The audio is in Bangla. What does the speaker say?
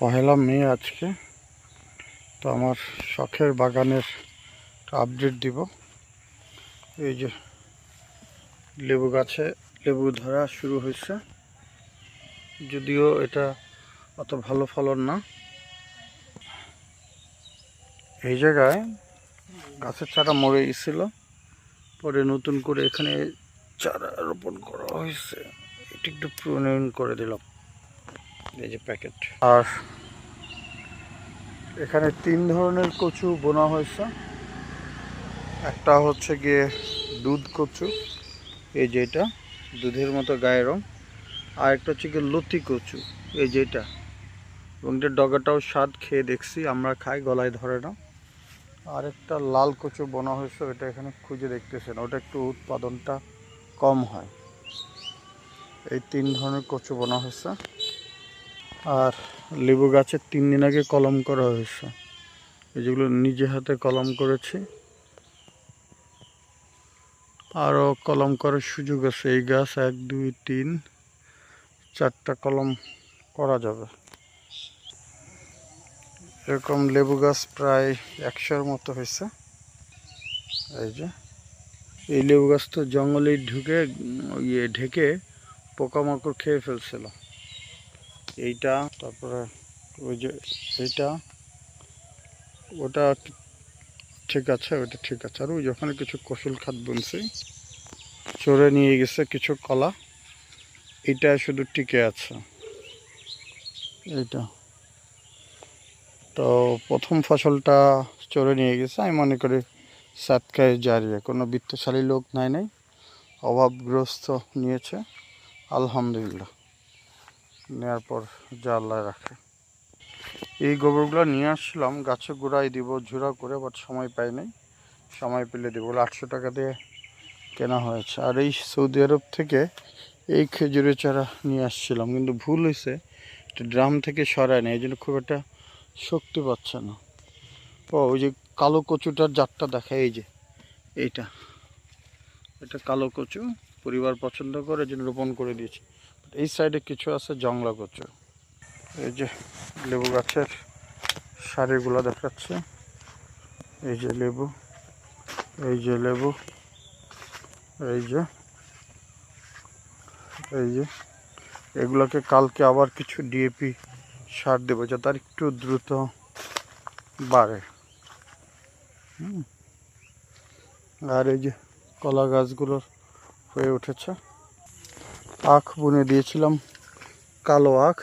পহেলা মে আজকে। তো আমার শখের বাগানের আপডেট দিব। এই যে লেবু গাছে লেবু ধরা শুরু হয়েছে, যদিও এটা অত ভালো ফলন না। এই জায়গায় গাছের চারা মরে গেছিল, পরে নতুন করে এখানে চারা রোপণ করা হয়েছে। এটা একটু প্রুনিং করে দিলাম, এই যে প্যাকেট। আর এখানে 3 ধরনের কচু বোনা হয়েছে। একটা হচ্ছে গিয়ে দুধ কচু, এই যেটা দুধের মতো গায়ের রং। আর একটা হচ্ছে গিয়ে লতি কচু, এই যেটা, এবং এটার ডগাটাও স্বাদ, খেয়ে দেখছি, আমরা খাই, গলায় ধরে না। আর একটা লাল কচু বোনা হয়েছে, ওটা এখানে খুঁজে দেখতেছেন, ওটা একটু উৎপাদনটা কম হয়। এই 3 ধরনের কচু বোনা হয়েছে। আর লেবু গাছের 3 দিন আগে কলম করা হয়েছে, এই যেগুলো নিজে হাতে কলম করেছি। আরও কলম করার সুযোগ আছে, এই গাছ 1 2 3 4টা কলম করা যাবে। এরকম লেবু গাছ প্রায় 100-র মতো হয়েছে। এই যে এই লেবু গাছ তো জঙ্গলে ঢুকে ঢেকে পোকামাকড় খেয়ে ফেলছিল। এইটা, তারপরে ওই যে এইটা, ওটা ঠিক আছে, ওটা ঠিক আছে। আর ওই যখন কিছু কসুল খাত বুনছি, চড়ে নিয়ে গেছে কিছু কলা, এটা শুধু টিকে আছে। এইটা তো প্রথম ফসলটা চড়ে নিয়ে গেছে, আমি মনে করি সাতকায় জারিয়ে, কোনো বিত্তশালী লোক নাই, অভাবগ্রস্ত নিয়েছে, আলহামদুলিল্লাহ। নেওয়ার পর যা আল্লাহ রাখে। এই গোবরগুলো নিয়ে আসছিলাম গাছে গোড়ায় দিব ঝুরা করে, বাট সময় পাই নাই, সময় পেলে দেবো। 800 টাকা দিয়ে কেনা হয়েছে। আর এই সৌদি আরব থেকে এই খেজুরের চারা নিয়ে আসছিলাম, কিন্তু ভুল হয়েছে, ড্রাম থেকে সরায় না, এই জন্য খুব একটা শক্তি পাচ্ছে না। ওই যে কালো কচুটার জাতটা দেখা, এই যে এইটা, এটা কালো কচু, পরিবার পছন্দ করে, এই জন্য রোপণ করে দিয়েছি। এই সাইডে কিছু আছে জংলা কচু। এই যে লেবু গাছের সারিগুলো দেখাচ্ছে, এই যে লেবু, এই যে লেবু, এই যে এগুলোকে কালকে আবার কিছু ডিএপি সার দেবো, যাতে আর একটু দ্রুত বাড়ে। আর এই যে কলা গাছগুলোর হয়ে উঠেছে। আখ বুনে দিয়েছিলাম, কালো আখ,